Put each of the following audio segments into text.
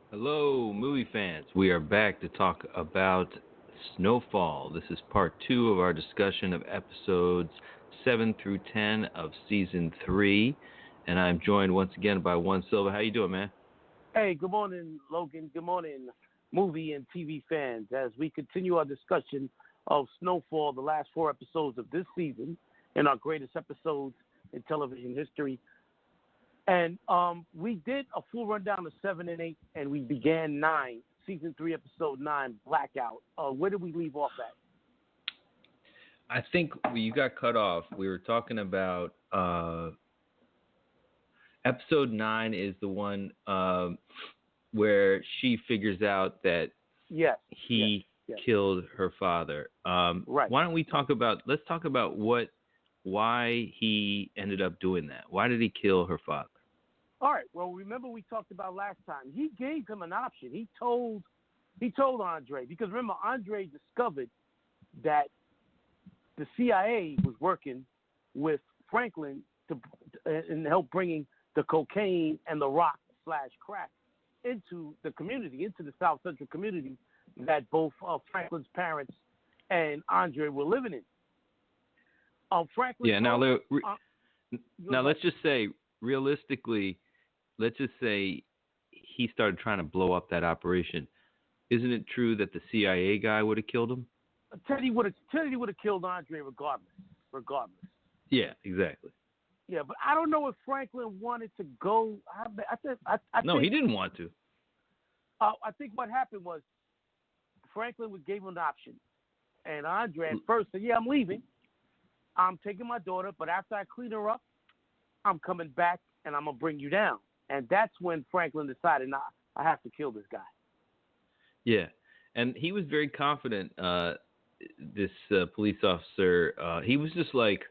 Hello, movie fans. We are back to talk about Snowfall. This is part two of our discussion of episodes 7 through 10 of season 3. And I'm joined once again by One Silva. How you doing, man? Hey, good morning, Logan. Good morning, movie and TV fans. As we continue our discussion of Snowfall, the last 4 episodes of this season, and our greatest episodes in television history. And we did a full rundown of 7 and 8, and we began 9, season 3, episode 9, Blackout. Where did we leave off at? I think you got cut off. We were talking about episode 9 is the one where she figures out that he killed her father. Right. Why don't we let's talk about why he ended up doing that. Why did he kill her father? All right. Well, remember we talked about last time. He gave him an option. He told Andre, because remember, Andre discovered that the CIA was working with Franklin and help bringing the cocaine and the rock/crack into the community, into the South Central community that both Franklin's parents and Andre were living in. Franklin. Yeah. Now let's just say, realistically, let's just say he started trying to blow up that operation. Isn't it true that the CIA guy would have killed him? Teddy would have killed Andre regardless. Yeah, exactly. Yeah, but I don't know if Franklin wanted to go. No, he didn't want to. I think what happened was Franklin gave him an option, and Andre at first said, "Yeah, I'm leaving. I'm taking my daughter, but after I clean her up, I'm coming back and I'm gonna bring you down." And that's when Franklin decided, "Nah, I have to kill this guy." Yeah, and he was very confident. This police officer, he was just like,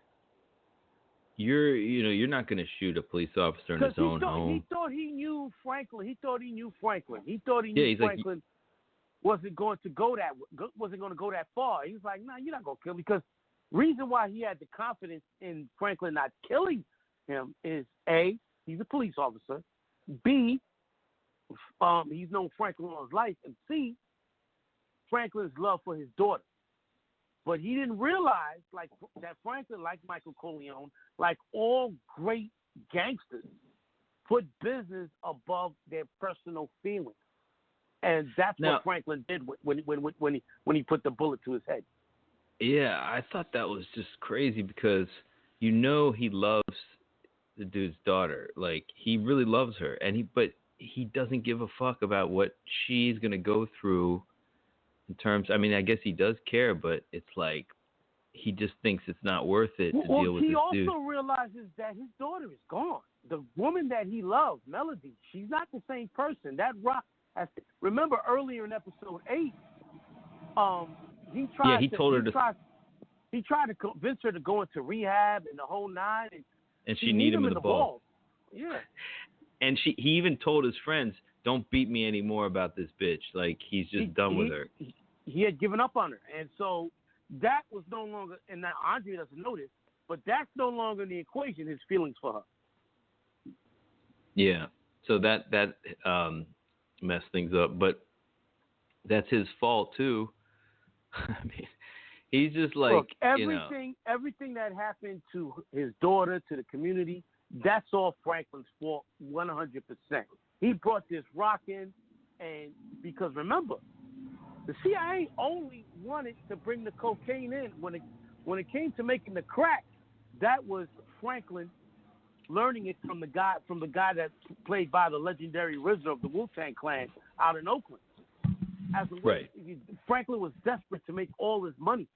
"You're not going to shoot a police officer in his own home." He thought he knew Franklin. He thought he knew Franklin wasn't going to go that far. He was like, "Nah, you're not going to kill me." Because reason why he had the confidence in Franklin not killing him is A, he's a police officer. B, he's known Franklin all his life. And C, Franklin's love for his daughter. But he didn't realize that Franklin, like Michael Corleone, like all great gangsters, put business above their personal feelings. And that's what Franklin did when he put the bullet to his head. Yeah, I thought that was just crazy because he loves the dude's daughter. Like, he really loves her, but he doesn't give a fuck about what she's gonna go through. In terms, I mean, I guess he does care, but it's like he just thinks it's not worth it to deal with this dude. He also realizes that his daughter is gone. The woman that he loved, Melody, she's not the same person. That rock. Remember earlier in episode 8, he tried. Yeah, he tried to convince her to go into rehab and the whole nine. And she need him in the ball. Yeah. And he even told his friends, "Don't beat me anymore about this bitch." Like, he's just done with her. He had given up on her. And so that was no longer, and now Andre doesn't know this, but that's no longer in the equation, his feelings for her. Yeah. So that messed things up. But that's his fault, too. I mean, he's just like, look, everything that happened to his daughter, to the community, that's all Franklin's fault, 100%. He brought this rock in, and because remember, the CIA only wanted to bring the cocaine in. When it came to making the crack, that was Franklin learning it from the guy that's played by the legendary RZA of the Wu-Tang Clan out in Oakland. Right. Franklin was desperate to make all his money,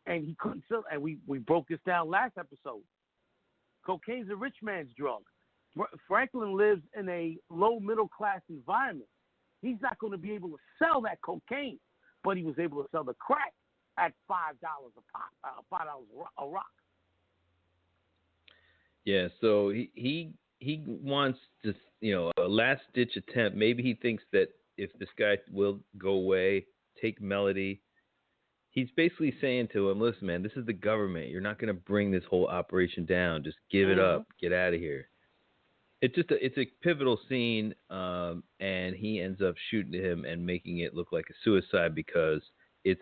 and he couldn't sell. And we broke this down last episode. Cocaine's a rich man's drug. Franklin lives in a low middle class environment. He's not going to be able to sell that cocaine, but he was able to sell the crack at $5 a pop, $5 a rock. Yeah, so he wants just, a last ditch attempt. Maybe he thinks that if this guy will go away, take Melody, he's basically saying to him, "Listen, man, this is the government. You're not going to bring this whole operation down. Just give it up. Get out of here." it's a pivotal scene, and he ends up shooting him and making it look like a suicide because it's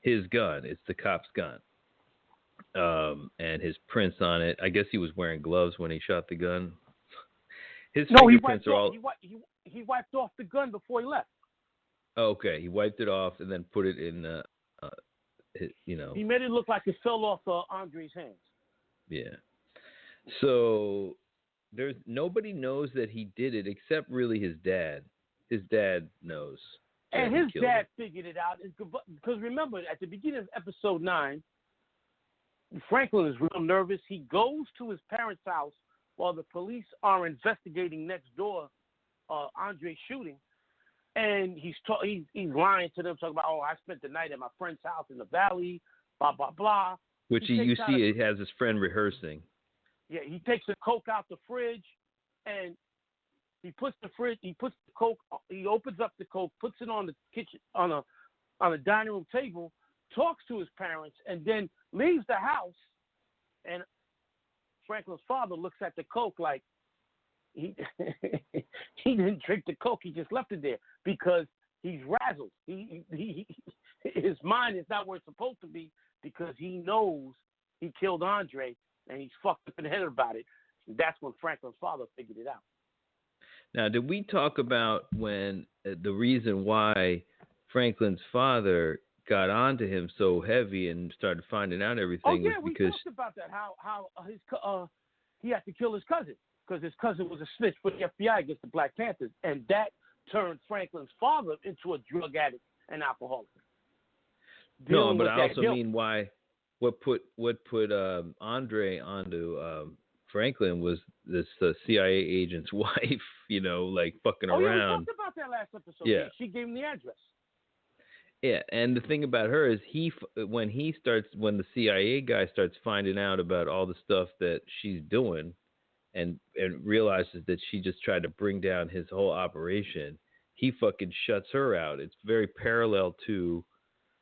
his gun. It's the cop's gun, and his prints on it. I guess he was wearing gloves when he shot the gun. His No, fingerprints are all. he wiped off the gun before he left. Oh, okay, he wiped it off and then put it in. He made it look like it fell off Andre's hands. Yeah. So there's nobody knows that he did it except really his dad. His dad knows. And his dad figured it out because remember at the beginning of episode 9, Franklin is real nervous. He goes to his parents' house while the police are investigating next door Andre's shooting, and he's lying to them, talking about, oh, I spent the night at my friend's house in the valley, blah blah blah. Which you see, it has his friend rehearsing. Yeah, he takes the Coke out the fridge, and he puts the Coke. He opens up the Coke, puts it on the kitchen on a dining room table, talks to his parents, and then leaves the house. And Franklin's father looks at the Coke like he didn't drink the Coke. He just left it there because he's razzled. His mind is not where it's supposed to be because he knows he killed Andre, and he's fucked up in the head about it. That's when Franklin's father figured it out. Now, did we talk about when the reason why Franklin's father got onto him so heavy and started finding out everything? Oh yeah, was because we talked about that. How he had to kill his cousin because his cousin was a snitch for the FBI against the Black Panthers, and that turned Franklin's father into a drug addict and alcoholic. No, but I also mean why. What put Andre onto Franklin was this CIA agent's wife, like fucking around. Yeah, we talked about that last episode. Yeah, she gave him the address. Yeah, and the thing about her is when the CIA guy starts finding out about all the stuff that she's doing, and realizes that she just tried to bring down his whole operation, he fucking shuts her out. It's very parallel to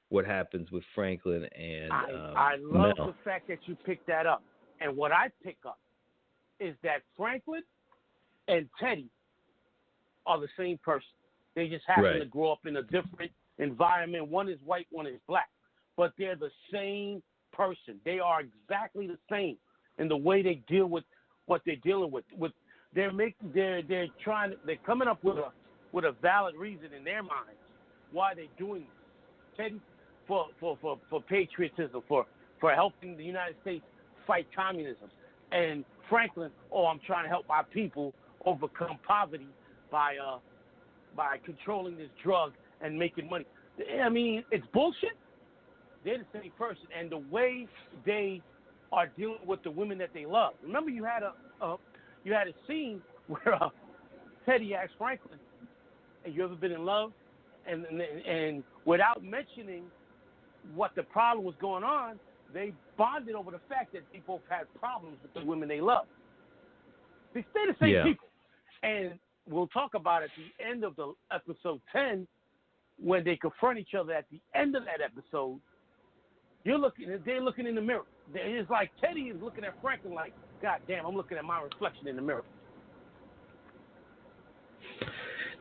what happens with Franklin and I love Mel. the fact that you picked that up. And what I pick up is that Franklin and Teddy are the same person. They just happen to grow up in a different environment. One is white, one is black. But they're the same person. They are exactly the same in the way they deal with what they're dealing with. They're coming up with a valid reason in their minds why they're doing this. Teddy, for patriotism, for helping the United States fight communism. And Franklin, I'm trying to help my people overcome poverty by controlling this drug and making money. I mean, it's bullshit. They're the same person, and the way they are dealing with the women that they love. Remember, you had a scene where Teddy asked Franklin, "Have you ever been in love?" And without mentioning what the problem was going on, they bonded over the fact that they both had problems with the women they love. They stay the same people. And we'll talk about at the end of the episode 10, when they confront each other at the end of that episode, they're looking in the mirror. It's like Teddy is looking at Franklin like, God damn, I'm looking at my reflection in the mirror.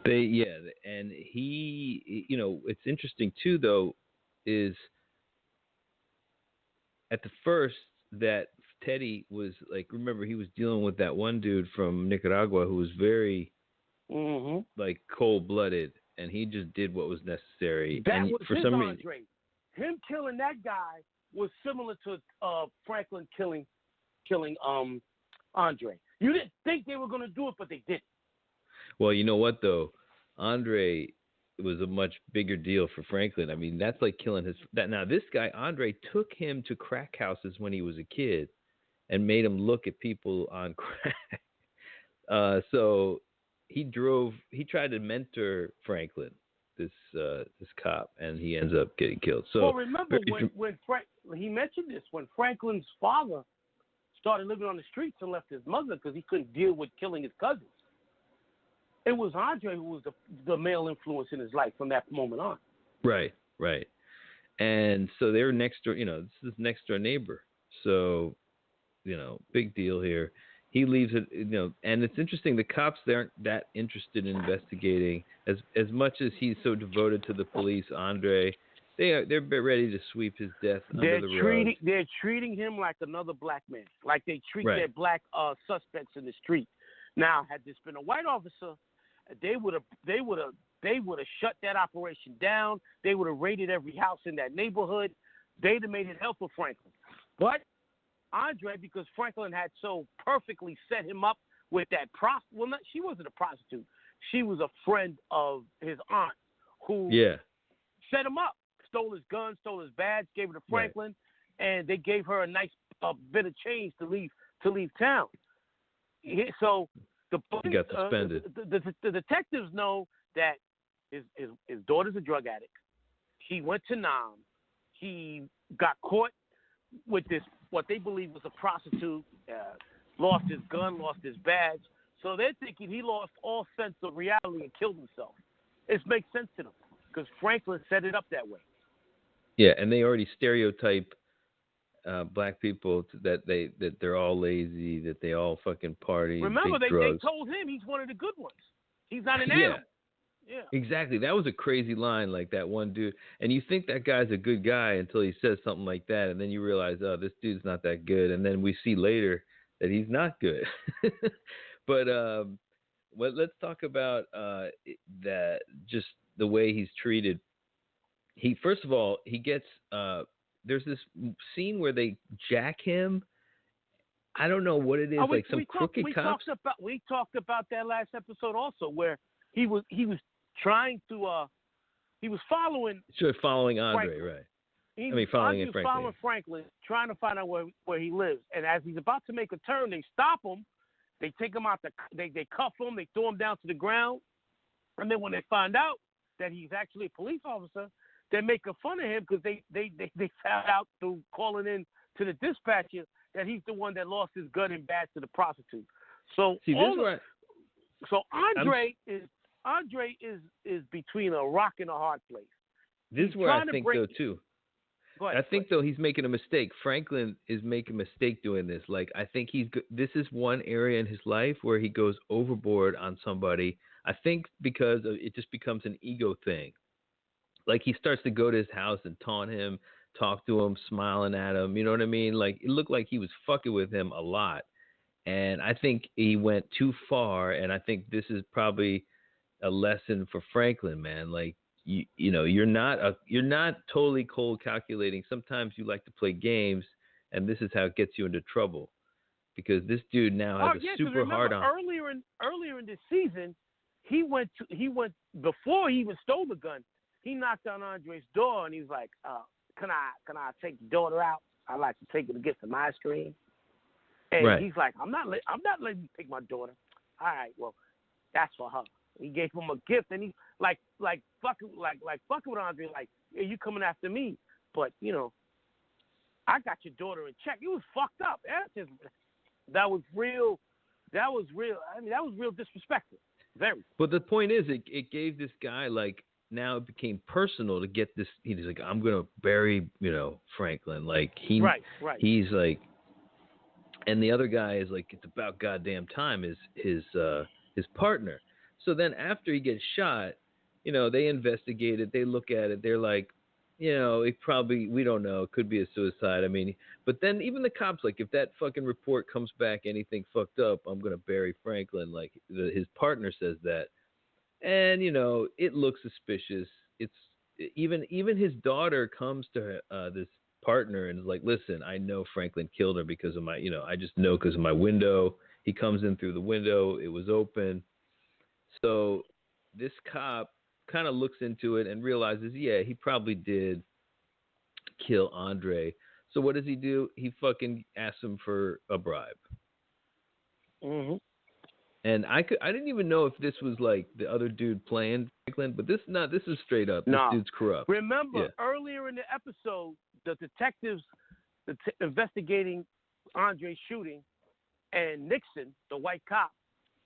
And he, it's interesting too, though, is at the first that Teddy was like, remember, he was dealing with that one dude from Nicaragua who was very like cold-blooded, and he just did what was necessary. That and was for his some Andre. reason, him killing that guy was similar to Franklin killing Andre. You didn't think they were going to do it, but they did. Well, you know what though, Andre was a much bigger deal for Franklin. I mean, that's like killing his. Now, this guy Andre took him to crack houses when he was a kid, and made him look at people on crack. So he tried to mentor Franklin, this cop, and he ends up getting killed. So, well, remember when he mentioned this, when Franklin's father started living on the streets and left his mother because he couldn't deal with killing his cousins. It was Andre who was the male influence in his life from that moment on. Right. And so they were next door, this is next door neighbor. So, big deal here. he leaves it, and it's interesting. The cops, they aren't that interested in investigating as much as he's so devoted to the police. Andre, they're ready to sweep his death under the rug. They're treating him like another black man, like they treat Right. their black suspects in the street. Now, had this been a white officer, they would have shut that operation down. They would have raided every house in that neighborhood. They'd have made it hell for Franklin. But Andre, because Franklin had so perfectly set him up with that she wasn't a prostitute. She was a friend of his aunt who set him up, stole his gun, stole his badge, gave it to Franklin, and they gave her a nice bit of change to leave town. So the police, he got suspended. The detectives know that his daughter's a drug addict. He went to Nam. He got caught with this, what they believe was a prostitute, lost his gun, lost his badge. So they're thinking he lost all sense of reality and killed himself. It makes sense to them because Franklin set it up that way. Yeah, and they already stereotype black people that they're all lazy, that they all fucking party. Remember, they drugs. told him he's one of the good ones. He's not an animal. Yeah. Exactly. That was a crazy line, like that one dude. And you think that guy's a good guy until he says something like that, and then you realize, oh, this dude's not that good. And then we see later that he's not good. But let's talk about that. Just the way he's treated. First of all, he gets. There's this scene where they jack him. I don't know what it is, crooked cops. We talked about that last episode also, where he was trying to he was following Andre, Franklin. Right? Following Franklin, trying to find out where he lives. And as he's about to make a turn, they stop him. They take him out. They cuff him. They throw him down to the ground. And then when they find out that he's actually a police officer, they're making fun of him because they found out through calling in to the dispatcher that he's the one that lost his gun and badge to the prostitute. So Andre is between a rock and a hard place. This is where I think though too. I think though he's making a mistake. Franklin is making a mistake doing this. Like I think this is one area in his life where he goes overboard on somebody. I think because it just becomes an ego thing. Like he starts to go to his house and taunt him, talk to him, smiling at him. You know what I mean? Like it looked like he was fucking with him a lot. And I think he went too far. And I think this is probably a lesson for Franklin, man. Like you're not totally cold calculating. Sometimes you like to play games, and this is how it gets you into trouble. Because this dude now has a super hard on. Earlier in this season, he went before he even stole the gun. He knocked on Andre's door and he was like, "Can I take the daughter out? I'd like to take her to get some ice cream." And he's like, "I'm not letting you take my daughter." All right, well, that's for her. He gave him a gift, and he like fucking with Andre, like, "Hey, you coming after me? But I got your daughter in check." It was fucked up. That was real. I mean, that was real disrespectful. Very. But the point is, it gave this guy like. Now it became personal to get this. He's like, I'm gonna bury, Franklin. Like right. He's like, and the other guy is like, it's about goddamn time. Is his partner. So then after he gets shot, they investigate it. They look at it. They're like, it probably, we don't know. It could be a suicide. I mean, but then even the cops, like, if that fucking report comes back anything fucked up, I'm gonna bury Franklin. Like his partner says that. And, it looks suspicious. It's even his daughter comes to this partner and is like, listen, I know Franklin killed her because of my, I just know because of my window. He comes in through the window. It was open. So this cop kind of looks into it and realizes, yeah, he probably did kill Andre. So what does he do? He fucking asks him for a bribe. Mm-hmm. And I didn't even know if this was like the other dude playing Franklin, but this is straight up. This dude's corrupt. Remember, earlier in the episode, the detectives investigating Andre's shooting and Nixon, the white cop,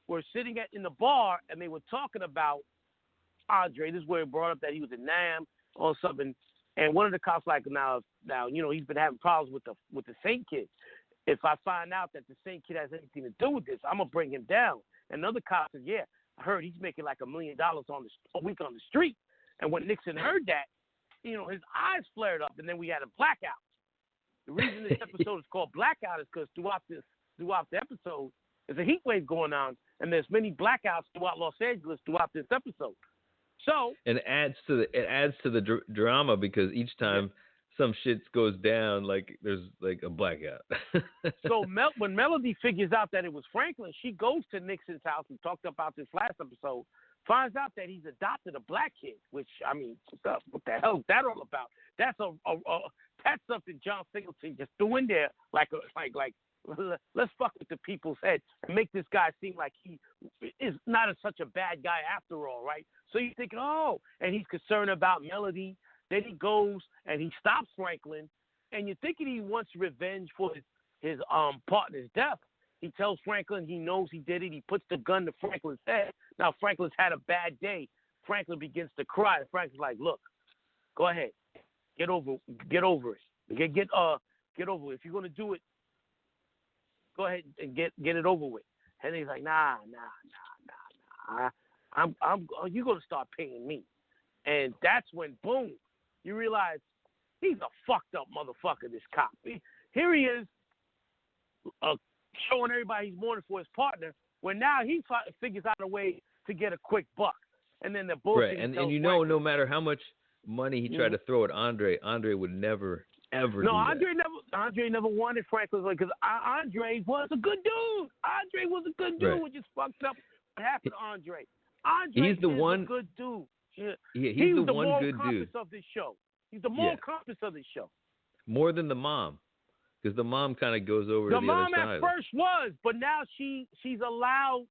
were sitting in the bar and they were talking about Andre. This is where it brought up that he was in Nam or something. And one of the cops like, now he's been having problems with the Saint kid. if I find out that the same kid has anything to do with this, I'm gonna bring him down. And another cop said, yeah, I heard he's making like $1 million a week on the street. And when Nixon heard that, his eyes flared up, and then we had a blackout. The reason this episode is called Blackout is because throughout the episode, there's a heat wave going on, and there's many blackouts throughout Los Angeles throughout this episode. So and it adds to the drama because each time some shit goes down, like there's like a blackout. So when Melody figures out that it was Franklin, she goes to Nixon's house. We talked about this last episode. Finds out that he's adopted a black kid, which what the hell is that all about? That's that's something John Singleton just threw in there, like let's fuck with the people's head and make this guy seem like he is not such a bad guy after all, right? So you think, and he's concerned about Melody. Then he goes and he stops Franklin, and you're thinking he wants revenge for his partner's death. He tells Franklin he knows he did it. He puts the gun to Franklin's head. Now Franklin's had a bad day. Franklin begins to cry. And Franklin's like, "Look, go ahead, get over it. Get over it. If you're gonna do it, go ahead and get it over with." And he's like, "Nah. You're gonna start paying me." And that's when, boom, you realize he's a fucked up motherfucker. This cop. Here he is, showing everybody he's mourning for his partner, when now he figures out a way to get a quick buck. And then the bullshit. Right, and no matter how much money he tried to throw at Andre would never, ever do that. Andre never wanted Franklin because Andre was a good dude. Andre was a good dude, which is fucked up. What happened to Andre? Andre is a good dude. Yeah. He's the one good dude. He's the moral compass of this show. He's the moral compass of this show. More than the mom. Because the mom kind of goes over to the other side. The mom at first was, but now she's allowed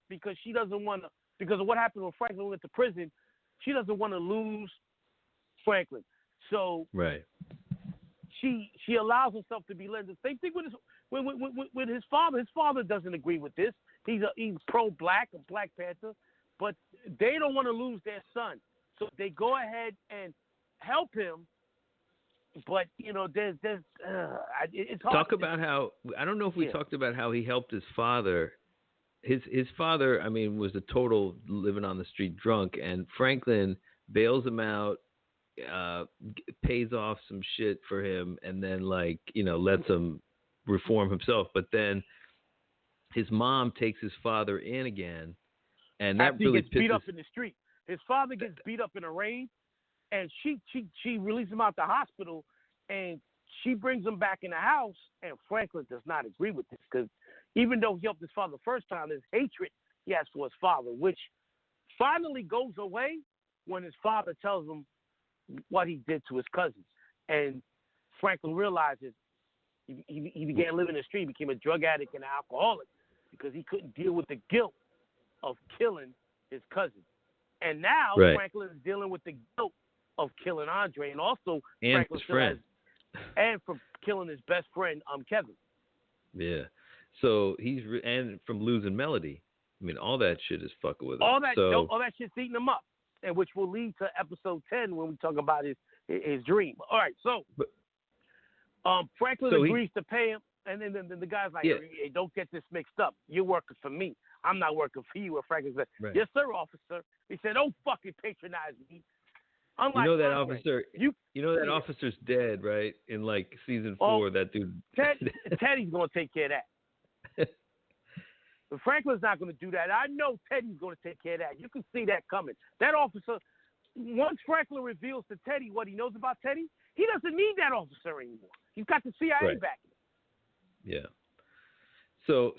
because she doesn't want to, because of what happened when Franklin went to prison, she doesn't want to lose Franklin. So she allows herself to be led. The same thing with his father. His father doesn't agree with this. He's pro-black, a Black Panther, but they don't want to lose their son. So they go ahead and help him. But there's it's hard. Talk about how I don't know if we talked about how he helped his father. His father, I mean, was a total living on the street drunk, and Franklin bails him out, pays off some shit for him, and then lets him reform himself. But then his mom takes his father in again, and that after really he gets beat up in the street. His father gets beat up in a raid. And she releases him out the hospital, and she brings him back in the house. And Franklin does not agree with this because even though he helped his father the first time, there's hatred he has for his father, which finally goes away when his father tells him what he did to his cousins. And Franklin realizes he began living in the street, became a drug addict and an alcoholic because he couldn't deal with the guilt of killing his cousins. And now Franklin is dealing with the guilt of killing Andre, and also Franklin's friend, and from killing his best friend, Kevin. Yeah. So and from losing Melody. I mean, all that shit is fucking with him. All that shit's eating him up, and which will lead to episode 10 when we talk about his dream. All right, so Franklin agrees to pay him, and then the guy's like, hey, don't get this mixed up. You're working for me. I'm not working for you. And Franklin said, yes, sir, officer. He said, don't fucking patronize me. Unlike that officer. That officer's dead, right? In season 4, that dude. Teddy's gonna take care of that. But Franklin's not gonna do that. I know Teddy's gonna take care of that. You can see that coming. That officer, once Franklin reveals to Teddy what he knows about Teddy, he doesn't need that officer anymore. He's got the CIA back. Yeah. So,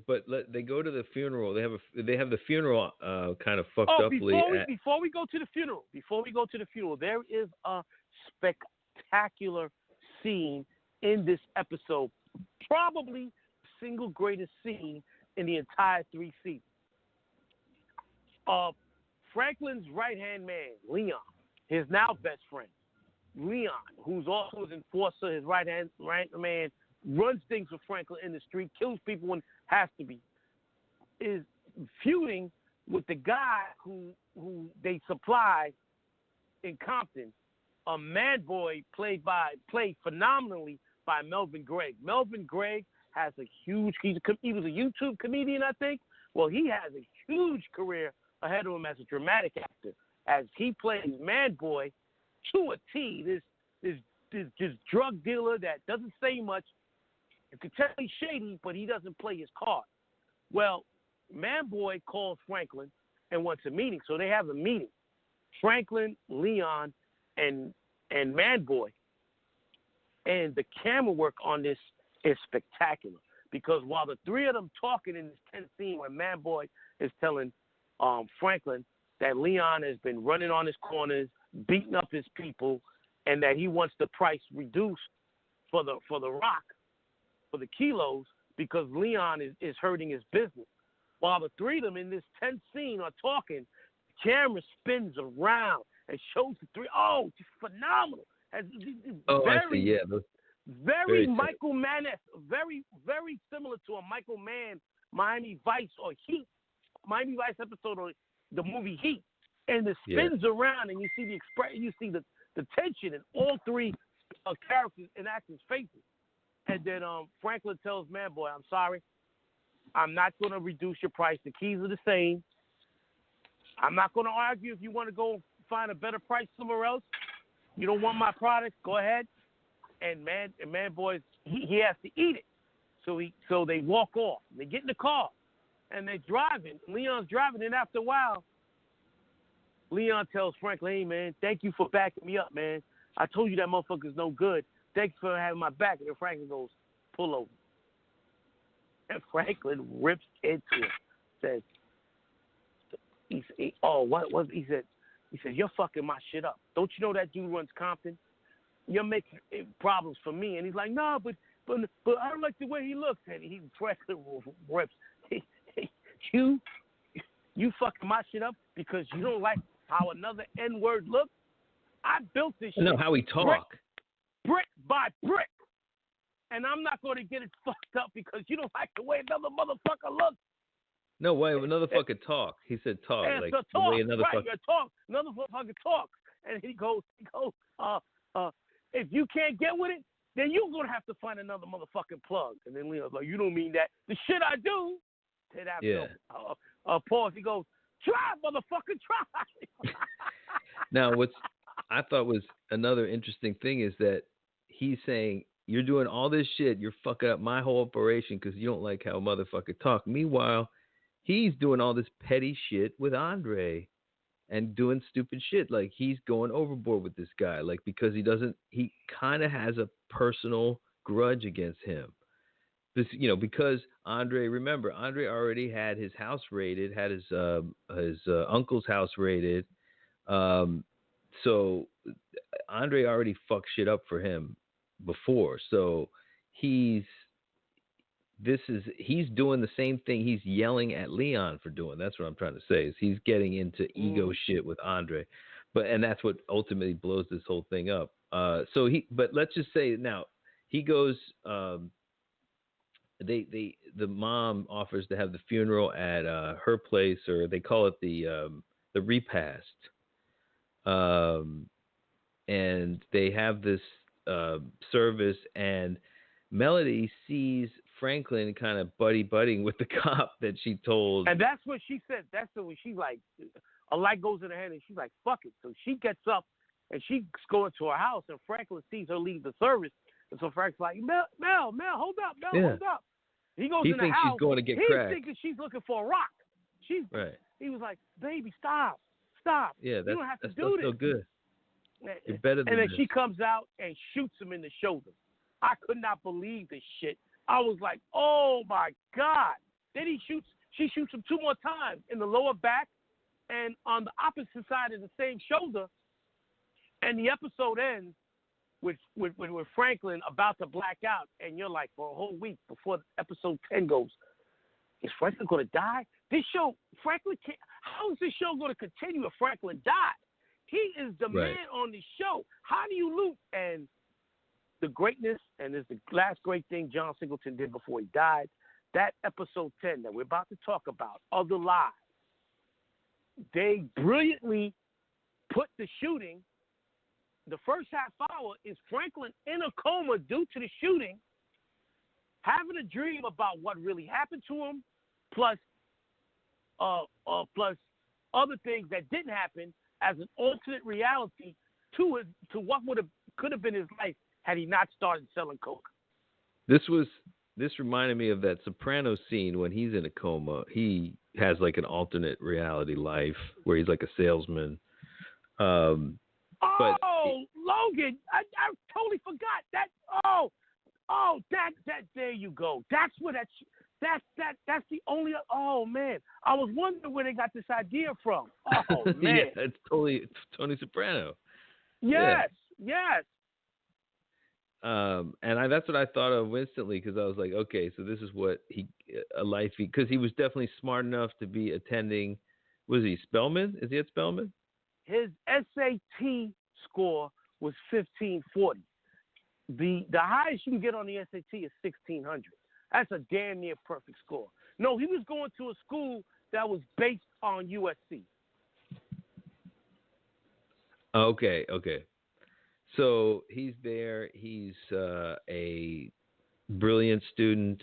but they go to the funeral. They have the funeral kind of fucked uply. Before we go to the funeral, there is a spectacular scene in this episode, probably the single greatest scene in the entire 3 seasons. Franklin's right-hand man, Leon, his now best friend, Leon, who's also his enforcer, his right-hand man, runs things with Franklin in the street, kills people when has to be, is feuding with the guy who they supply in Compton, a man boy played phenomenally by Melvin Gregg. Melvin Gregg has a huge. He was a YouTube comedian, I think. Well, he has a huge career ahead of him as a dramatic actor, as he plays Man Boy to a T. This drug dealer that doesn't say much. You can tell he's shady, but he doesn't play his card. Well, Man Boy calls Franklin and wants a meeting, so they have a meeting. Franklin, Leon, and Man Boy. And the camera work on this is spectacular because while the three of them talking in this tense scene where Man Boy is telling Franklin that Leon has been running on his corners, beating up his people, and that he wants the price reduced for the rock, for the kilos, because Leon is hurting his business. While the three of them in this tense scene are talking, the camera spins around and shows the three. Oh, just phenomenal. I see. Yeah, very Michael Mann-esque, very, very similar to a Michael Mann Miami Vice or Heat, Miami Vice episode of the movie Heat, and it spins around and you see the expression, you see the tension in all three characters and actors' faces. And then Franklin tells Man Boy, "I'm sorry, I'm not going to reduce your price. The keys are the same. I'm not going to argue if you want to go find a better price somewhere else. You don't want my product, go ahead." And Man Boy, he has to eat it. So they walk off. They get in the car, and they're driving. Leon's driving, and after a while, Leon tells Franklin, "Hey, man, thank you for backing me up, man. I told you that motherfucker's no good. Thanks for having my back." And then Franklin goes, "Pull over." And Franklin rips into him. Says, he said, "You're fucking my shit up. Don't you know that dude runs Compton? You're making problems for me." And he's like, "No, but I don't like the way he looks." And he Franklin rips, you fucking my shit up because you don't like how another N-word looks? I built this shit. No, how he talk. Brick by brick. And I'm not going to get it fucked up because you don't like the way another motherfucker looks. No, why another fucker talk? He said talk. And like so the way another right, fucker talk. Another fucker talks. And he goes, if you can't get with it, then you're going to have to find another motherfucking plug. And then Leon's like, "You don't mean that." "The shit I do." Then after pause, he goes, "Try, motherfucker, try." Now, what I thought was another interesting thing is that he's saying, "You're doing all this shit. You're fucking up my whole operation because you don't like how a motherfucker talk." Meanwhile, he's doing all this petty shit with Andre and doing stupid shit. Like, he's going overboard with this guy. Like, because he kind of has a personal grudge against him. This, because Andre already had his house raided, had his uncle's house raided. So Andre already fucked shit up for him before. So he's doing the same thing he's yelling at Leon for doing. That's what I'm trying to say, is he's getting into ego shit with Andre. And that's what ultimately blows this whole thing up. But let's just say now he goes, the mom offers to have the funeral at her place, or they call it the repast. And they have this service, and Melody sees Franklin kind of buddy-buddying with the cop that she told. And that's what she said. That's when she's like, a light goes in her head, and she's like, "Fuck it." So she gets up, and she's going to her house, and Franklin sees her leave the service. And so Frank's like, Mel, hold up, hold up. He goes in the house. He thinks she's going to get cracked. He's thinking she's looking for a rock. Right. He was like, "Baby, stop. Yeah, you don't have to that's do this." So good. You're better than and then this. she comes out and shoots him in the shoulder. I could not believe this shit. I was like, "Oh my God." Then she shoots him 2 more times in the lower back and on the opposite side of the same shoulder. And the episode ends with Franklin about to black out, and you're like, for a whole week before episode 10 goes, is Franklin going to die? This show, Franklin can't. How is this show going to continue if Franklin died? He is the man on the show. How do you loot? And the greatness, and this is the last great thing John Singleton did before he died, that episode 10 that we're about to talk about, Other Lives, they brilliantly put the shooting the first half hour is Franklin in a coma due to the shooting, having a dream about what really happened to him, plus other things that didn't happen as an alternate reality to what could have been his life had he not started selling coke. This reminded me of that Soprano scene when he's in a coma. He has like an alternate reality life where he's like a salesman. Logan, I totally forgot that. That there you go. That's where that's the only. Oh man, I was wondering where they got this idea from. Oh man, yeah, it's Tony Soprano. Yes. And that's what I thought of instantly, because I was like, okay, so this is what because he was definitely smart enough to be attending. Was he Spelman? Is he at Spelman? His SAT score was 1540. The highest you can get on the SAT is 1600. That's a damn near perfect score. No, he was going to a school that was based on USC. Okay. So he's there. He's a brilliant student.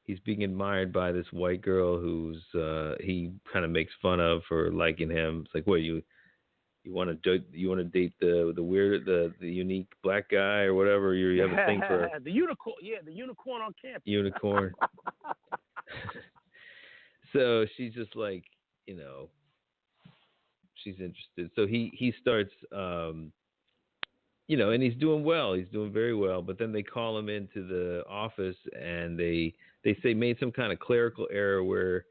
He's being admired by this white girl who's he kind of makes fun of for liking him. It's like, what, you want to date the weird, the unique black guy or whatever? You have a thing for the unicorn. Yeah, the unicorn on campus. Unicorn. So she's just like, she's interested. So he starts, and he's doing well. He's doing very well. But then they call him into the office and they say made some kind of clerical error where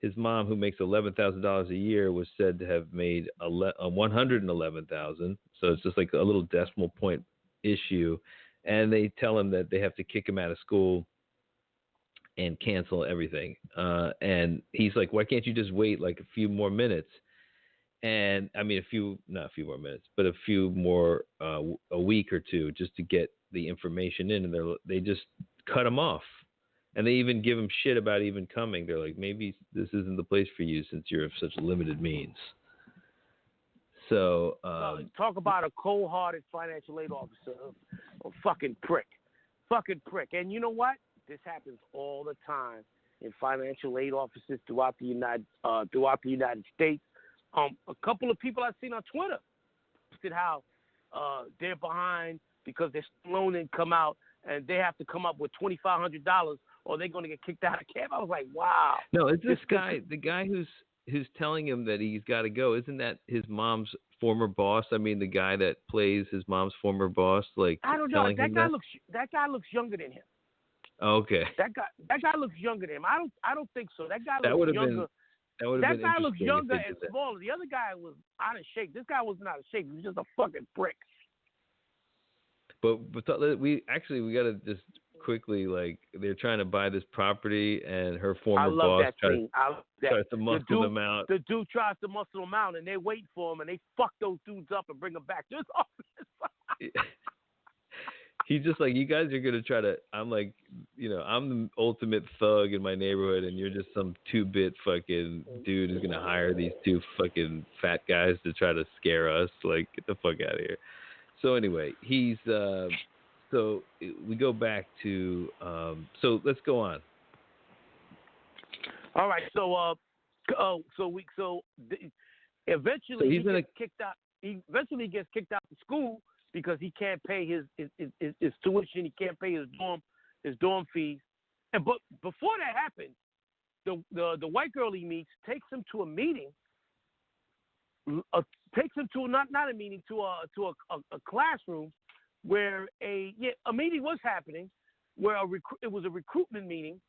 his mom, who makes $11,000 a year, was said to have made $111,000. So it's just like a little decimal point issue. And they tell him that they have to kick him out of school and cancel everything. And he's like, why can't you just wait like a few more minutes? And I mean, not a few more minutes, but a few more, a week or two, just to get the information in. And they just cut him off. And they even give him shit about even coming. They're like, maybe this isn't the place for you since you're of such limited means. So talk about a cold-hearted financial aid officer, a fucking prick. And you know what? This happens all the time in financial aid offices throughout the United States. A couple of people I've seen on Twitter posted how they're behind because their loan didn't come out and they have to come up with $2,500 or they're going to get kicked out of camp. I was like, wow. No, it's this guy, the guy who's telling him that he's got to go. Isn't that his mom's former boss? I mean, the guy that plays his mom's former boss, like, I don't know. That guy looks younger than him. Okay. That guy looks younger than him. I don't think so. That guy looks younger. That guy looks younger and smaller. The other guy was out of shape. This guy wasn't out of shape. He was just a fucking prick. But we got to just quickly, like, they're trying to buy this property, and her former boss tries to muscle them out. The dude tries to muscle them out, and they wait for him, and they fuck those dudes up and bring them back to his office. He's just like, you guys are going to try to, I'm like, I'm the ultimate thug in my neighborhood, and you're just some 2-bit fucking dude who's going to hire these 2 fucking fat guys to try to scare us. Like, get the fuck out of here. So anyway, he's, so we go back to, so let's go on. All right. Eventually he gets kicked out. He eventually gets kicked out of school because he can't pay his tuition. He can't pay his dorm fees. But before that happens, the white girl he meets takes him to a meeting. Takes him to not a meeting, to a classroom where a meeting was happening, where it was a recruitment meeting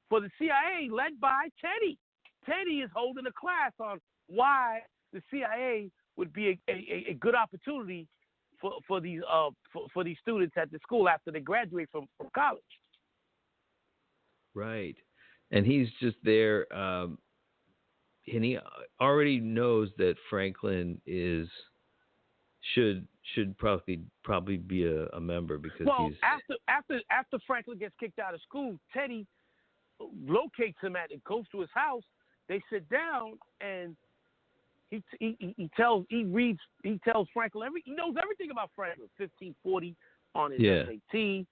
for the CIA led by Teddy. Teddy is holding a class on why the CIA would be a good opportunity for these students at the school after they graduate from college. Right, and he's just there. And he already knows that Franklin should probably be a member because he's after Franklin gets kicked out of school, Teddy locates him and goes to his house. They sit down and he tells Franklin he knows everything about Franklin. 1540 on his Yeah. SAT.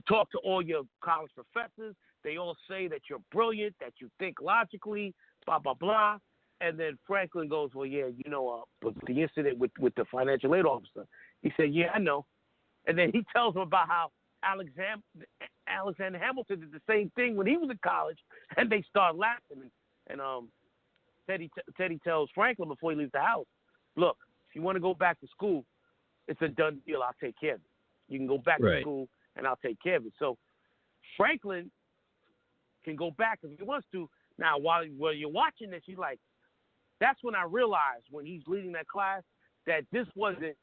Talk to all your college professors. They all say that you're brilliant, that you think logically, blah blah blah. And then Franklin goes, well, yeah, but the incident with the financial aid officer. He said, yeah, I know. And then he tells him about how Alexander Hamilton did the same thing when he was in college, and they start laughing. And Teddy tells Franklin before he leaves the house, look, if you want to go back to school, it's a done deal. I'll take care of it. You can go back to school, and I'll take care of it. So Franklin can go back if he wants to. Now, while you're watching this, you're like, that's when I realized when he's leading that class that this wasn't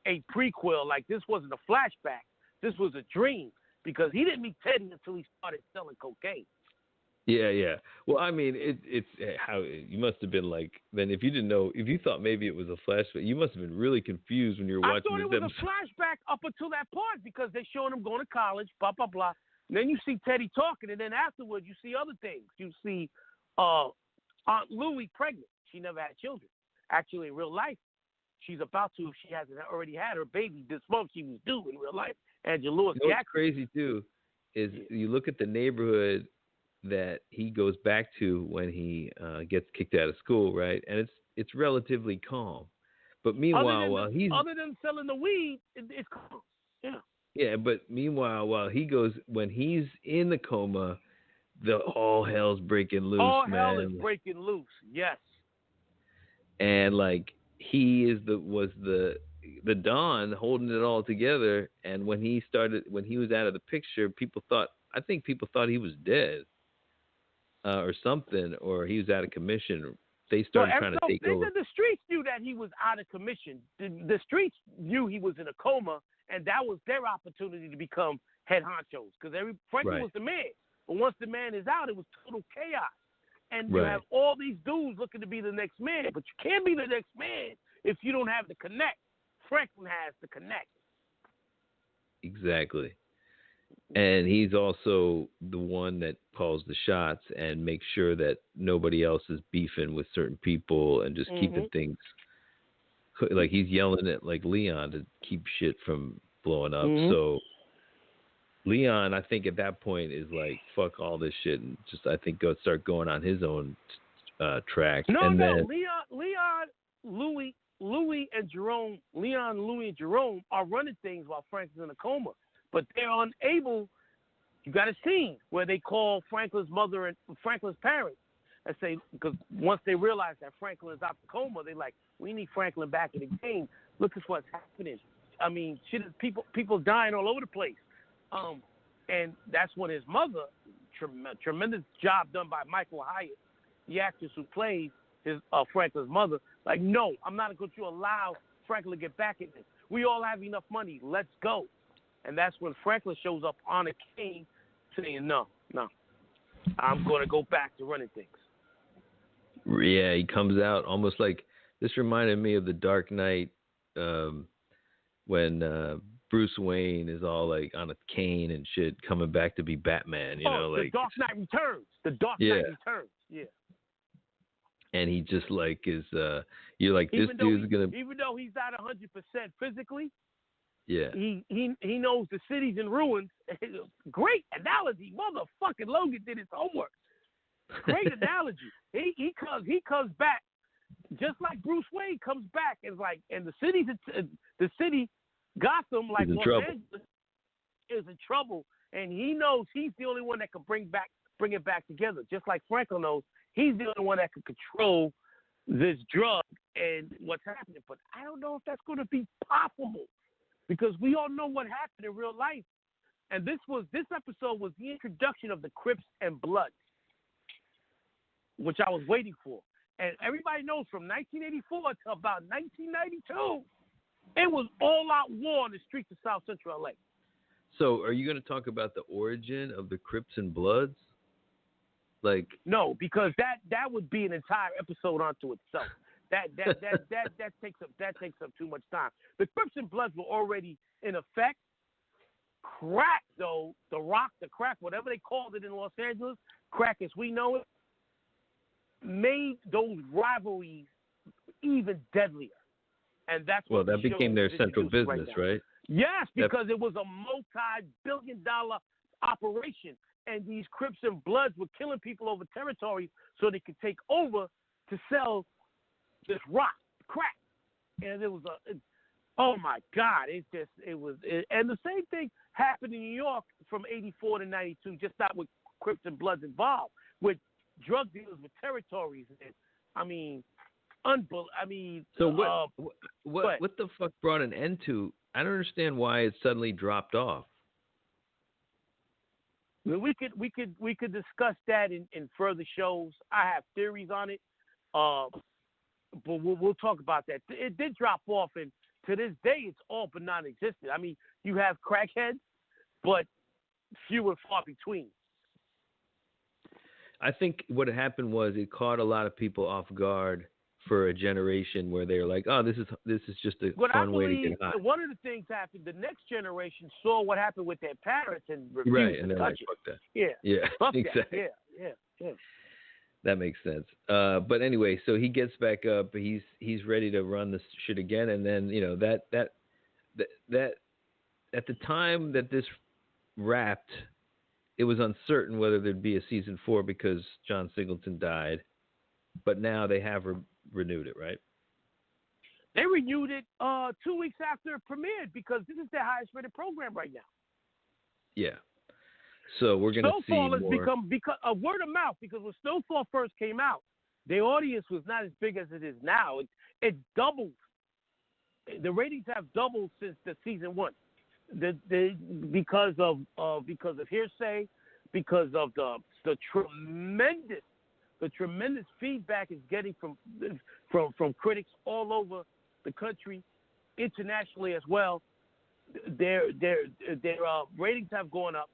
a prequel, like this wasn't a flashback. This was a dream because he didn't meet Teddy until he started selling cocaine. Yeah. Well, I mean, it's how you must have been like. Then, if you didn't know, if you thought maybe it was a flashback, you must have been really confused when you were watching this episode. I thought it was a flashback up until that part because they showing him going to college, blah blah blah. And then you see Teddy talking, and then afterwards you see other things. You see Aunt Louie pregnant. She never had children. Actually, in real life, she's about to if she hasn't already had her baby this month. She was due in real life. Angela Lewis. You know what's crazy too is you look at the neighborhood that he goes back to when he gets kicked out of school, right? And it's relatively calm. But meanwhile, other than selling the weed, it's calm. Yeah. Yeah, but meanwhile, when he's in the coma, all hell's breaking loose. All hell is breaking loose. Yes. And like he was the Don holding it all together. And when he was out of the picture, people thought he was dead. Or something, or he was out of commission. They started trying to take over. The streets knew that he was out of commission. The streets knew he was in a coma, and that was their opportunity to become head honchos. Because Franklin was the man. But once the man is out, it was total chaos. And you have all these dudes looking to be the next man, but you can't be the next man if you don't have the connect. Franklin has the connect. Exactly. And he's also the one that calls the shots and makes sure that nobody else is beefing with certain people and just keeping things like he's yelling at like Leon to keep shit from blowing up. So Leon, I think at that point is like, fuck all this shit and just I think start going on his own track. Then Leon, Louie and Jerome, Leon, Louie and Jerome are running things while Franklin's in a coma. But they're unable. You got a scene where they call Franklin's mother and Franklin's parents and say, because once they realize that Franklin is out the coma, they're like, we need Franklin back in the game. Look at what's happening. I mean, shit is people dying all over the place. And that's when his mother, tremendous job done by Michael Hyatt, the actress who plays his Franklin's mother. Like, no, I'm not going to allow Franklin to get back in this. We all have enough money. Let's go. And that's when Franklin shows up on a cane saying, no, I'm going to go back to running things. Yeah, he comes out almost like, this reminded me of The Dark Knight when Bruce Wayne is all like on a cane and shit coming back to be Batman, The Dark Knight Returns. The Dark Knight Returns, yeah. And he just like is, you're like, this dude's going to... Even though he's not 100% physically, yeah. He knows the city's in ruins. Great analogy. Motherfucking Logan did his homework. Great analogy. He comes back just like Bruce Wayne comes back and the city Gotham, like Los Angeles, is in trouble, and he knows he's the only one that can bring it back together. Just like Franklin knows he's the only one that can control this drug and what's happening. But I don't know if that's going to be possible. Because we all know what happened in real life. And this episode was the introduction of the Crips and Bloods, which I was waiting for. And everybody knows from 1984 to about 1992, it was all-out war on the streets of South Central LA. So are you going to talk about the origin of the Crips and Bloods? Like, no, because that would be an entire episode unto itself. That takes up too much time. The Crips and Bloods were already in effect. Crack, though, the rock, the crack, whatever they called it in Los Angeles, crack as we know it, made those rivalries even deadlier. And that's Well, what the that became show their is central introducing business, now. right? Yes, because it was a multi-billion-dollar operation, and these Crips and Bloods were killing people over territories so they could take over to sell this crack. And it was oh my God, and the same thing happened in New York from 84 to 92, just not with Crips and Bloods involved, with drug dealers with territories. And, I mean, so what the fuck brought an end to? I don't understand why it suddenly dropped off. We could discuss that in further shows. I have theories on it, but we'll talk about that. It did drop off, and to this day, it's all but non-existent. I mean, you have crackheads, but few and far between. I think what happened was it caught a lot of people off guard for a generation where they're like, "Oh, this is just a fun way to get high." One of the things happened. The next generation saw what happened with their parents and refused and to they're touch like, it. "Fuck that." Yeah, fuck exactly. that. Yeah. That makes sense. But anyway, so he gets back up. He's ready to run this shit again, and then that at the time that this wrapped, it was uncertain whether there'd be a season 4 because John Singleton died. But now they have renewed it, right? They renewed it 2 weeks after it premiered because this is their highest rated program right now. Yeah. So we're going to see more. Snowfall has become a word of mouth because when Snowfall first came out, the audience was not as big as it is now. It doubled. The ratings have doubled since the season 1. Because of hearsay, because of the tremendous feedback it's getting from critics all over the country, internationally as well. Their ratings have gone up,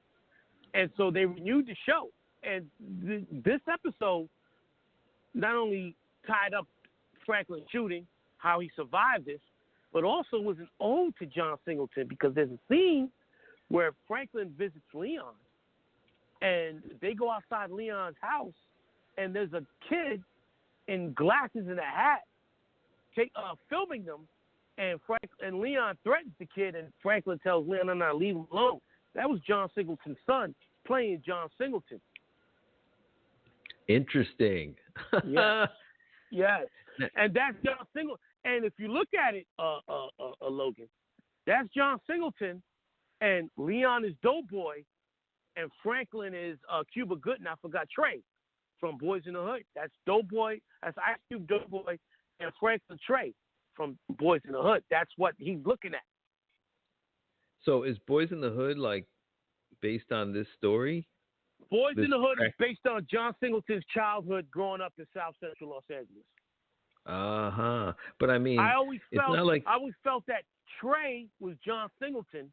and so they renewed the show. And this episode not only tied up Franklin's shooting, how he survived this, but also was an ode to John Singleton because there's a scene where Franklin visits Leon, and they go outside Leon's house, and there's a kid in glasses and a hat filming them, and Leon threatens the kid, and Franklin tells Leon, "No, leave him alone." That was John Singleton's son playing John Singleton. Interesting. Yes. And that's John Singleton. And if you look at it, Logan, that's John Singleton, and Leon is Doughboy, and Franklin is Cuba Gooding. I forgot Trey from Boys in the Hood. That's Doughboy. That's Ice Cube Doughboy, and Franklin Trey from Boys in the Hood. That's what he's looking at. So is Boys in the Hood like based on this story? Boys in the Hood is based on John Singleton's childhood growing up in South Central Los Angeles. But I mean, I always felt that Trey was John Singleton,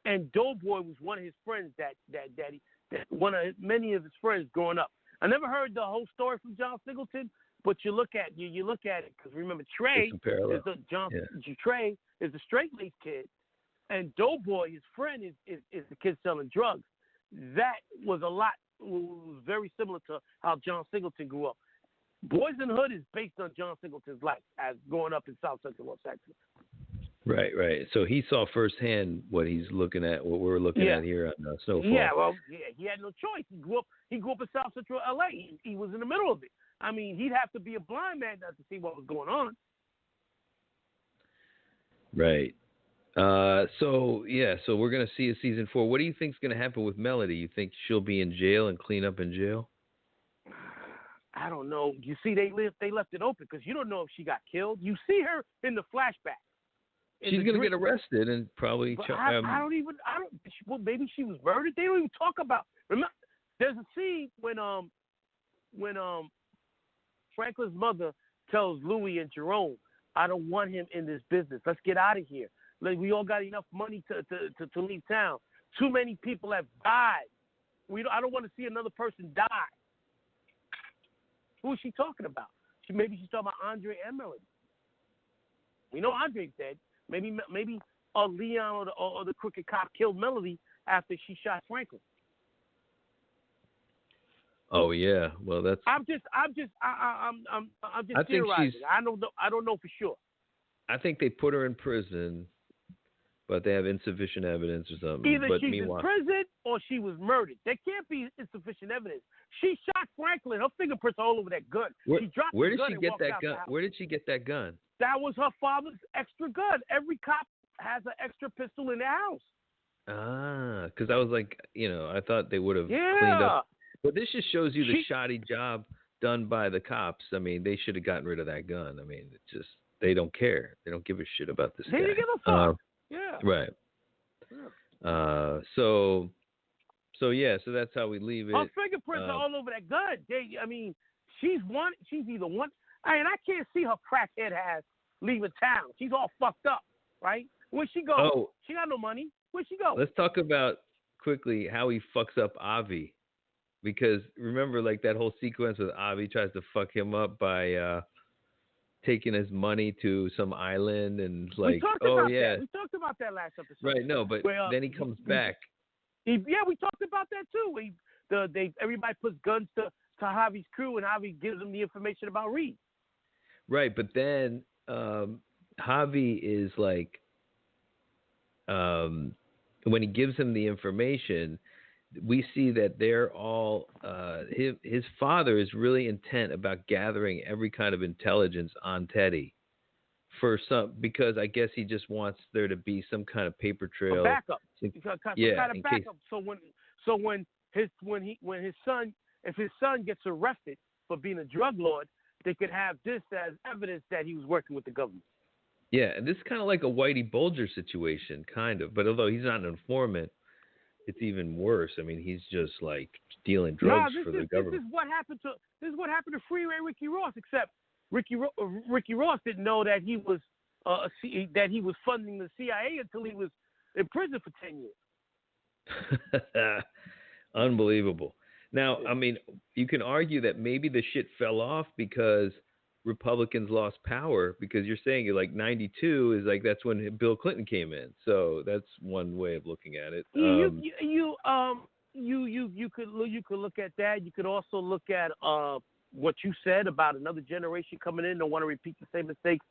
and Doughboy was one of his friends that one of many of his friends growing up. I never heard the whole story from John Singleton, but you look at it because remember Trey Trey is the straight-laced kid, and Doughboy, his friend, is the kid selling drugs. That was very similar to how John Singleton grew up. Boys in the Hood is based on John Singleton's life as growing up in South Central Los Angeles. Right. So he saw firsthand what he's looking at, what we're looking at here on Snowfall. Yeah, he had no choice. He grew up in South Central LA. He was in the middle of it. I mean, he'd have to be a blind man not to see what was going on. Right. So we're gonna see a season 4. What do you think's gonna happen with Melody? You think she'll be in jail and clean up in jail? I don't know. You see, they left it open because you don't know if she got killed. You see her in the flashback. She's going to get arrested and probably. Well, maybe she was murdered. They don't even talk about. Remember, there's a scene when Franklin's mother tells Louis and Jerome, "I don't want him in this business. Let's get out of here. Like, we all got enough money to leave town. Too many people have died. I don't want to see another person die." Who is she talking about? Maybe she's talking about Andre and Melody. We know Andre's dead. Maybe Leon or the crooked cop killed Melody after she shot Franklin. Oh yeah. Well, that's. I'm just I think she's. theorizing. I don't know for sure. I think they put her in prison, but they have insufficient evidence or something. Either But she's in meanwhile, prison or she was murdered. There can't be insufficient evidence. She shot Franklin. Her fingerprints are all over that gun. She dropped where the did gun she and get walked that out gun? the house. Where did she get that gun? That was her father's extra gun. Every cop has an extra pistol in their house. Ah, because I was like, I thought they would have cleaned Yeah. up. But this just shows you the shoddy job done by the cops. I mean, they should have gotten rid of that gun. I mean, it's just they don't care. They don't give a shit about this They guy. didn't give a fuck. Yeah. Right. Yeah. So yeah. So that's how we leave it. Her fingerprints are all over that gun. She's either one. I can't see her crackhead ass leaving town. She's all fucked up, right? Where she go? Oh, she got no money. Where she go? Let's talk about quickly how he fucks up Avi, because remember, like that whole sequence with Avi tries to fuck him up by taking his money to some island and like, we talked about that last episode. Right. No, but then he comes back. We talked about that too. Everybody puts guns to Javi's crew, and Javi gives them the information about Reed. Right, but then Javi is like, when he gives him the information, we see that they're all his father is really intent about gathering every kind of intelligence on Teddy because I guess he just wants there to be some kind of paper trail, a backup, So when his son, if his son gets arrested for being a drug lord, they could have this as evidence that he was working with the government. Yeah, and this is kind of like a Whitey Bulger situation, kind of. But although he's not an informant, it's even worse. I mean, he's just like dealing drugs for the government. This is what happened to Freeway Ricky Ross. Except Ricky Ross didn't know that he was funding the CIA until he was in prison for 10 years. Unbelievable. Now, I mean, you can argue that maybe the shit fell off because Republicans lost power, because you're saying like 92 is like that's when Bill Clinton came in. So that's one way of looking at it. You could look at that. You could also look at what you said about another generation coming in, don't want to repeat the same mistakes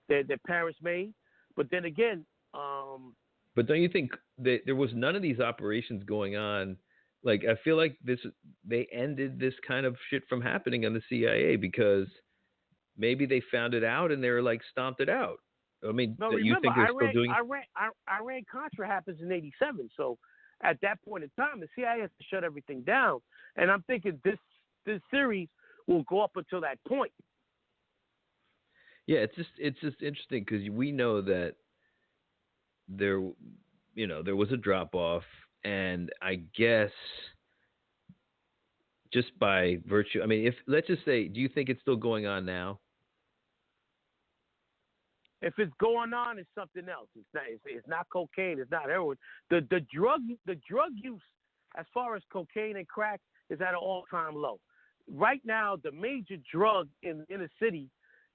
that their parents made. But then again, but don't you think that there was none of these operations going on? Like, I feel like they ended this kind of shit from happening on the CIA because maybe they found it out and they were like stomped it out. I mean, no, you remember, think they're still doing? Iran-Contra happens in '87, so at that point in time, the CIA has to shut everything down. And I'm thinking this series will go up until that point. Yeah, it's just interesting because we know that there was a drop off, and I guess just by virtue, I mean, if let's just say, do you think it's still going on now? If it's going on, it's something else. It's not cocaine. It's not heroin. The drug use, as far as cocaine and crack, is at an all-time low. Right now, the major drug in the city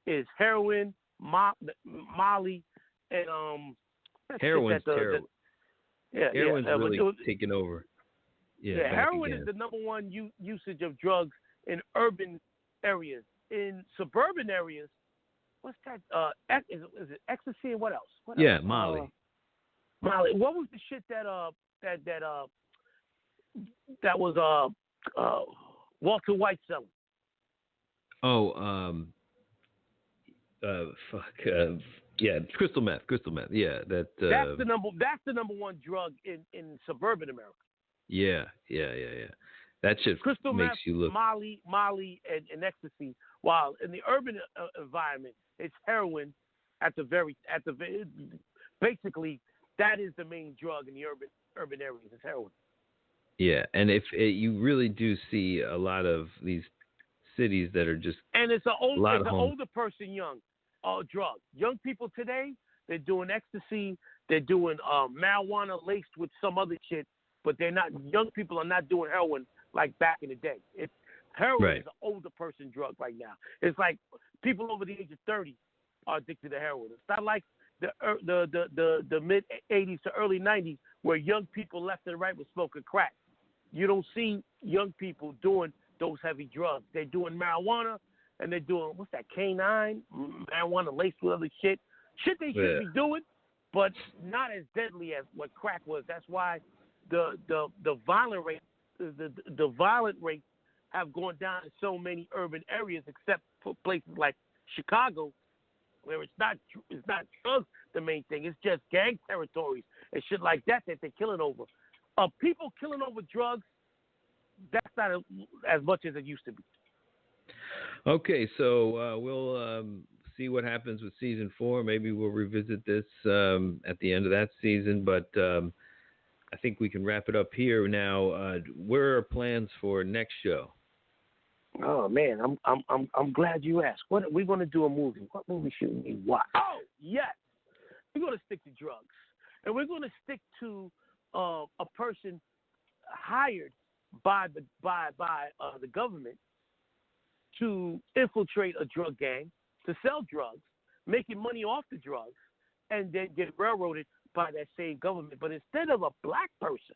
is heroin, Molly, and heroin's terrible. Heroin's really taken over. Yeah, heroin again. is the number one usage of drugs in urban areas. In suburban areas, what's that? Is it ecstasy and what else? Molly. Molly. What was the shit that was Walter White selling? Yeah, crystal meth. Yeah, that's the number one drug in suburban America. Yeah. That shit crystal makes meth, you look. Molly, and ecstasy. While in the urban environment, it's heroin. Basically, that is the main drug in the urban areas. It's heroin. Yeah, and if you really do see a lot of these cities that are just and it's an older person drug. Young people today, they're doing ecstasy, they're doing marijuana laced with some other shit, but they're not. Young people are not doing heroin like back in the day. Heroin is an older person drug right now. It's like people over the age of 30 are addicted to heroin. It's not like the mid 80s to early 90s where young people left and right were smoking crack. You don't see young people doing those heavy drugs. They're doing marijuana and they're doing, what's that, K9? Marijuana laced with other shit. Shit they shouldn't be doing, but not as deadly as what crack was. That's why the violent rate, the violent rates have gone down in so many urban areas, except for places like Chicago, where it's not drugs the main thing. It's just gang territories and shit like that they're killing over. People killing over drugs, that's not as much as it used to be. Okay, so we'll see what happens with season 4. Maybe we'll revisit this at the end of that season, but I think we can wrap it up here now. Where are plans for next show? Oh man, I'm glad you asked. What we're gonna do a movie? What movie should we watch? Oh yes, we're gonna stick to drugs, and we're gonna stick to a person hired by the government to infiltrate a drug gang, to sell drugs, making money off the drugs, and then get railroaded by that same government. But instead of a black person,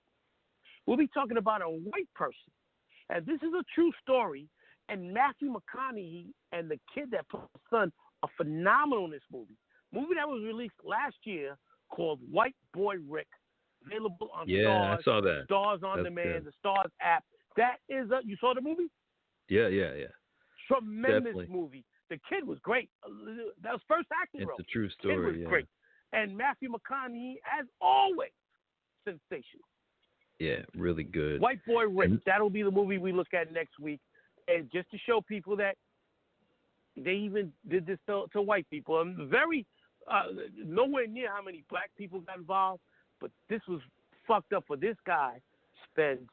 we'll be talking about a white person. And this is a true story. And Matthew McConaughey and the kid that played his son are phenomenal in this movie. Movie that was released last year called White Boy Rick. Available on Stars. I saw that. Stars on Demand, the Stars app. That is you saw the movie? Yeah. Tremendous Definitely. Movie. The kid was great. That was first acting role. It's a true story. The kid was great. And Matthew McConaughey, as always, sensational. Yeah, really good. White Boy Rick. That'll be the movie we look at next week. And just to show people that they even did this to white people. I'm very nowhere near how many black people got involved, but this was fucked up for this guy spend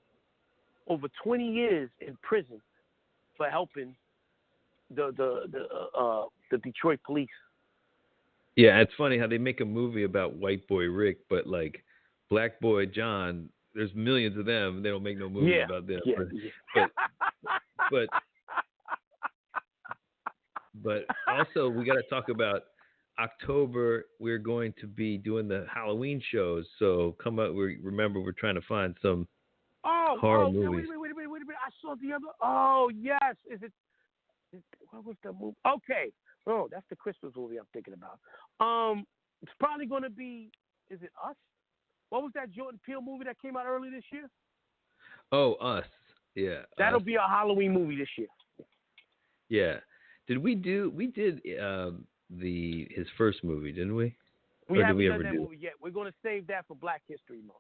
over 20 years in prison for helping the Detroit police. Yeah, it's funny how they make a movie about White Boy Rick, but like Black Boy John, there's millions of them. They don't make no movie about them. But also we got to talk about October. We're going to be doing the Halloween shows. So come up. Remember, we're trying to find some horror movies. Wait a minute. I saw the other. Oh yes, what was the movie? Okay. Oh, that's the Christmas movie I'm thinking about. It's probably going to be. Is it Us? What was that Jordan Peele movie that came out early this year? Oh, Us. Yeah. That'll be a Halloween movie this year. Yeah. We did his first movie, didn't we? We haven't done that movie yet. We're going to save that for Black History Month.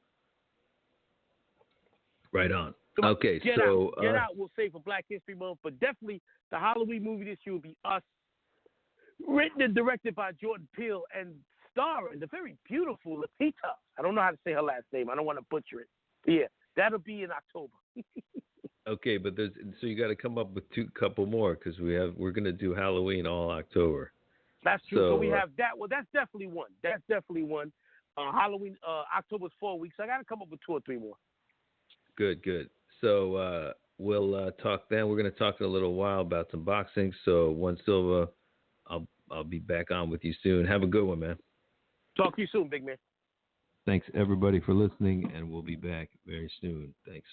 Right on. So okay, Get Out we'll save for Black History Month, but definitely the Halloween movie this year will be Us. Written and directed by Jordan Peele and starring the very beautiful Lupita. I don't know how to say her last name. I don't want to butcher it. Yeah, that'll be in October. Okay, but so you got to come up with couple more because we're gonna do Halloween all October. That's true. So we have that. Well, that's definitely one. Halloween, October's 4 weeks. I got to come up with 2 or 3 more. Good. So we'll talk then. We're gonna talk in a little while about some boxing. So One Silva, I'll be back on with you soon. Have a good one, man. Talk to you soon, big man. Thanks everybody for listening, and we'll be back very soon. Thanks.